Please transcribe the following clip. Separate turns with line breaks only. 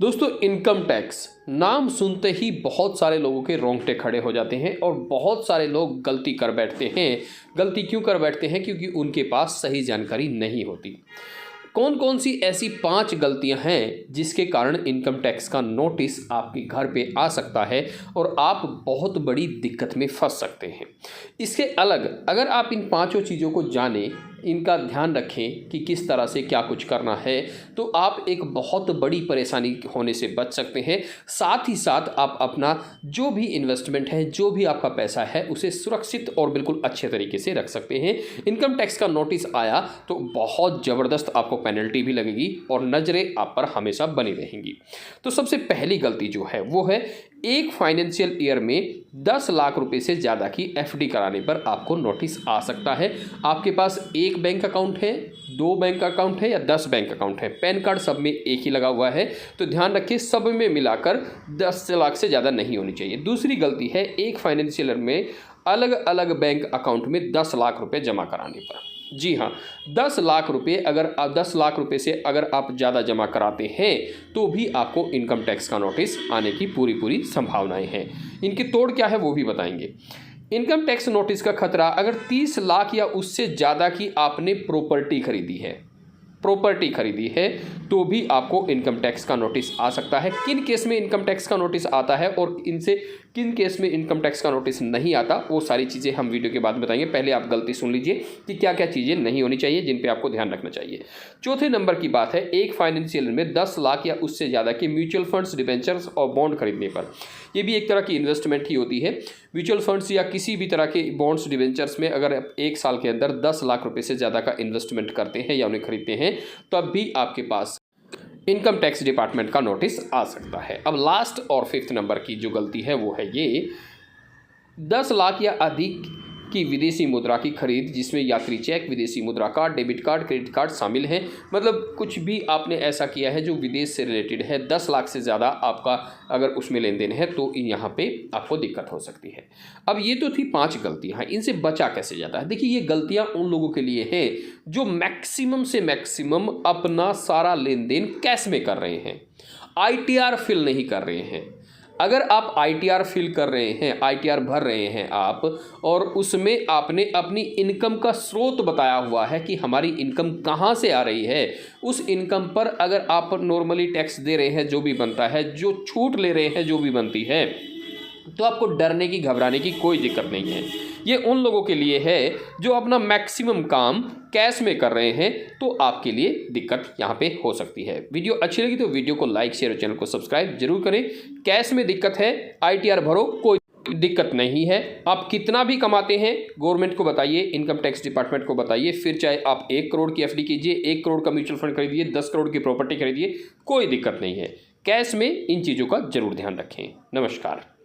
दोस्तों, income tax नाम सुनते ही बहुत सारे लोगों के रोंगटे खड़े हो जाते हैं और बहुत सारे लोग गलती कर बैठते हैं। गलती क्यों कर बैठते हैं? क्योंकि उनके पास सही जानकारी नहीं होती। कौन कौन सी ऐसी 5 गलतियां हैं जिसके कारण इनकम टैक्स का नोटिस आपके घर पे आ सकता है और आप बहुत बड़ी दिक्कत में फंस सकते हैं। इसके अलग अगर आप इन 5 चीज़ों को जानें, इनका ध्यान रखें कि किस तरह से क्या कुछ करना है, तो आप एक बहुत बड़ी परेशानी होने से बच सकते हैं। साथ ही साथ आप अपना जो भी इन्वेस्टमेंट है, जो भी आपका पैसा है, उसे सुरक्षित और बिल्कुल अच्छे तरीके से रख सकते हैं। इनकम टैक्स का नोटिस आया तो बहुत ज़बरदस्त आपको पेनल्टी भी लगेगी और नज़रें आप पर हमेशा बनी रहेंगी। तो सबसे पहली गलती जो है वो है, एक फाइनेंशियल ईयर में 10 लाख रुपए से ज़्यादा की एफडी कराने पर आपको नोटिस आ सकता है। आपके पास एक बैंक अकाउंट है, 2 बैंक अकाउंट है या 10 बैंक अकाउंट है, पैन कार्ड सब में एक ही लगा हुआ है, तो ध्यान रखिए सब में मिलाकर 10 लाख से ज़्यादा नहीं होनी चाहिए। दूसरी गलती है, एक फाइनेंशियल ईयर में अलग अलग बैंक अकाउंट में 10 लाख रुपए जमा कराने पर। जी हाँ, 10 लाख रुपए अगर आप 10 लाख रुपए से अगर आप ज़्यादा जमा कराते हैं तो भी आपको इनकम टैक्स का नोटिस आने की पूरी संभावनाएं हैं। इनकी तोड़ क्या है वो भी बताएंगे। इनकम टैक्स नोटिस का खतरा अगर 30 लाख या उससे ज़्यादा की आपने प्रॉपर्टी खरीदी है तो भी आपको इनकम टैक्स का नोटिस आ सकता है। किन केस में इनकम टैक्स का नोटिस आता है और इनसे किन केस में इनकम टैक्स का नोटिस नहीं आता, वो सारी चीज़ें हम वीडियो के बाद बताएंगे। पहले आप गलती सुन लीजिए कि क्या क्या चीज़ें नहीं होनी चाहिए, जिन पे आपको ध्यान रखना चाहिए। चौथे नंबर की बात है, एक फाइनेंशियल में 10 लाख या उससे ज़्यादा के म्यूचुअल फंड्स, डिबेंचर्स और बॉन्ड खरीदने पर। ये भी एक तरह की इन्वेस्टमेंट ही होती है। म्यूचुअल फंड्स या किसी भी तरह के बॉन्ड्स, डिबेंचर्स में अगर आप 1 साल के अंदर 10 लाख रुपये से ज़्यादा का इन्वेस्टमेंट करते हैं या उन्हें खरीदते हैं, तब भी आपके पास इनकम टैक्स डिपार्टमेंट का नोटिस आ सकता है। अब लास्ट और 5th नंबर की जो गलती है वो है ये, 10 लाख या अधिक की विदेशी मुद्रा की खरीद, जिसमें यात्री चेक, विदेशी मुद्रा card, debit card, credit card शामिल हैं। मतलब कुछ भी आपने ऐसा किया है जो विदेश से रिलेटेड है, 10 लाख से ज़्यादा आपका अगर उसमें लेन देन है तो यहाँ पे आपको दिक्कत हो सकती है। अब ये तो थी 5 गलतियाँ, इनसे बचा कैसे जाता है? देखिए, ये गलतियाँ उन लोगों के लिए है जो मैक्सिमम से मैक्सिमम अपना सारा लेन देन कैश में कर रहे हैं, ITR फिल नहीं कर रहे हैं। अगर आप ITR फिल कर रहे हैं, ITR भर रहे हैं आप, और उसमें आपने अपनी इनकम का स्रोत बताया हुआ है कि हमारी इनकम कहाँ से आ रही है, उस इनकम पर अगर आप नॉर्मली टैक्स दे रहे हैं जो भी बनता है, जो छूट ले रहे हैं जो भी बनती है, तो आपको डरने की, घबराने की कोई दिक्कत नहीं है। ये उन लोगों के लिए है जो अपना मैक्सिमम काम कैश में कर रहे हैं, तो आपके लिए दिक्कत यहाँ पे हो सकती है। वीडियो अच्छी लगी तो वीडियो को लाइक, शेयर और चैनल को सब्सक्राइब जरूर करें। कैश में दिक्कत है, ITR भरो, कोई दिक्कत नहीं है। आप कितना भी कमाते हैं गवर्नमेंट को बताइए, इनकम टैक्स डिपार्टमेंट को बताइए। फिर चाहे आप 1 करोड़ की FD कीजिए, 1 करोड़ का म्यूचुअल फंड खरीदिए, 10 करोड़ की प्रॉपर्टी खरीदिए, कोई दिक्कत नहीं है। कैश में इन चीज़ों का जरूर ध्यान रखें। नमस्कार।